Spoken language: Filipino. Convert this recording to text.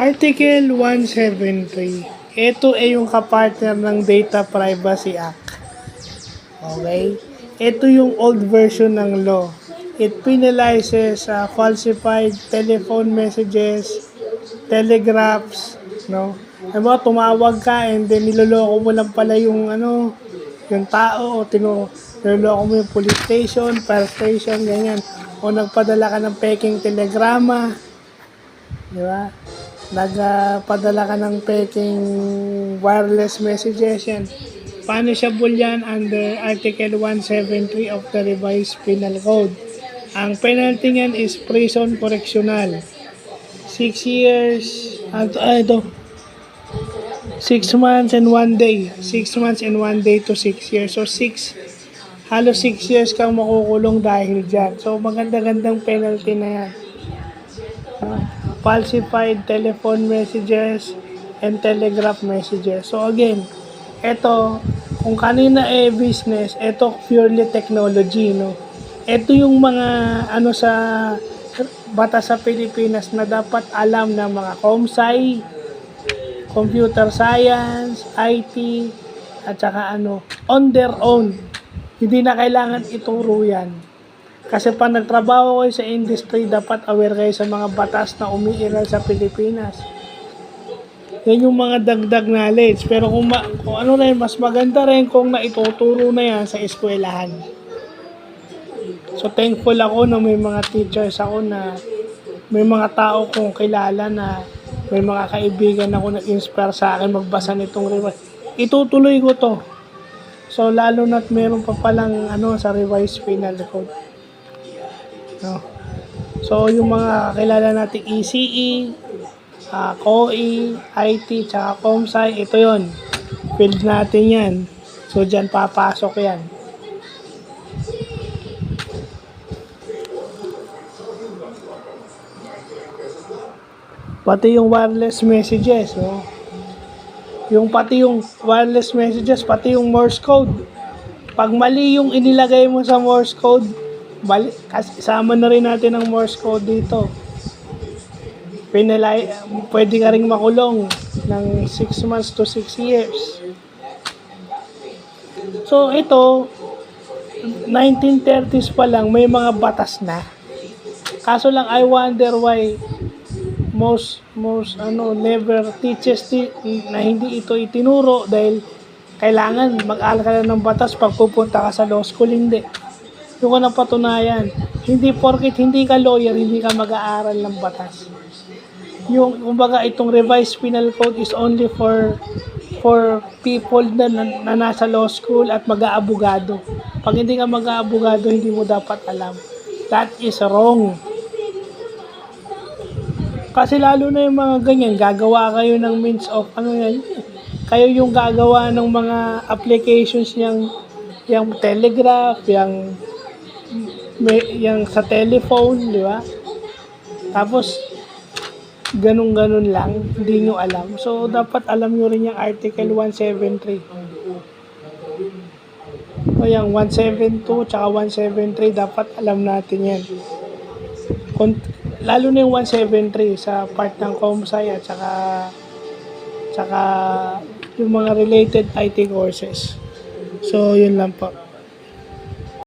Article 173. Ito ay yung kapartner ng Data Privacy Act. Okay? Ito yung old version ng law. It penalizes falsified telephone messages, telegraphs, no? Ano ba, tumawag ka and then niloloko mo lang pala yung yung tao o niloloko mo yung police station, fire station, ganyan. O nagpadala ka ng peking telegrama, di ba? Nagpadala ka ng peking wireless messages, yan. Punishable yan under Article 173 of the Revised Penal Code. Ang penalty niyan is prison correctional. 6 years, 6 months and 1 day. 6 months and 1 day to 6 years. So, halos 6 years kang makukulong dahil dyan. So, maganda-gandang penalty na yan. Falsified telephone messages and telegraph messages. So, again, ito, kung kanina business, ito purely technology, no? Ito yung mga sa batas sa Pilipinas na dapat alam ng mga ComSci, computer science, IT, at saka on their own. Hindi na kailangan ituro yan. Kasi pag nagtrabaho kayo sa industry, dapat aware kayo sa mga batas na umiiral sa Pilipinas. Yan yung mga dagdag knowledge. Pero kung mas maganda rin kung naituturo na yan sa eskwelahan. So thankful ako na may mga teachers ako na may mga tao kong kilala na may mga kaibigan ako nag-inspire sa akin magbasa nitong revise. Itutuloy ko to. So lalo na't meron pa palang sa Revised Penal Code. No. So yung mga kilala nating ECE, COE, IT, tsaka ComSci, ito yon. Field natin yan. So dyan papasok yan. Pati yung wireless messages, no? Pati yung wireless messages, pati yung Morse code. Pag mali yung inilagay mo sa Morse code, isama na rin natin ang Morse code dito. Pwede ka ring makulong ng 6 months to 6 years. So ito, 1930s pa lang may mga batas na. Kaso lang I wonder why most never teaches na hindi ito itinuro dahil kailangan mag-aral ka ng batas pag pupunta ka sa law school. Hindi. Yung ko napatunayan, hindi porket hindi ka lawyer, hindi ka mag-aaral ng batas. Yung kumbaga itong Revised Penal Code is only for people na nasa law school at mag-aabogado. Pag hindi ka mag-aabogado, hindi mo dapat alam. That is wrong. Kasi lalo na yung mga ganyan, gagawa kayo ng means of kayo yung gagawa ng mga applications yung telegraph, yung sa telephone, di ba? Tapos ganun-ganun lang, hindi nyo alam. So dapat alam nyo rin yung Article 173. O yung 172 tsaka 173, dapat alam natin yan. Lalo na yung 173 sa part ng ComSci at saka yung mga related IT courses. So, yun lang po.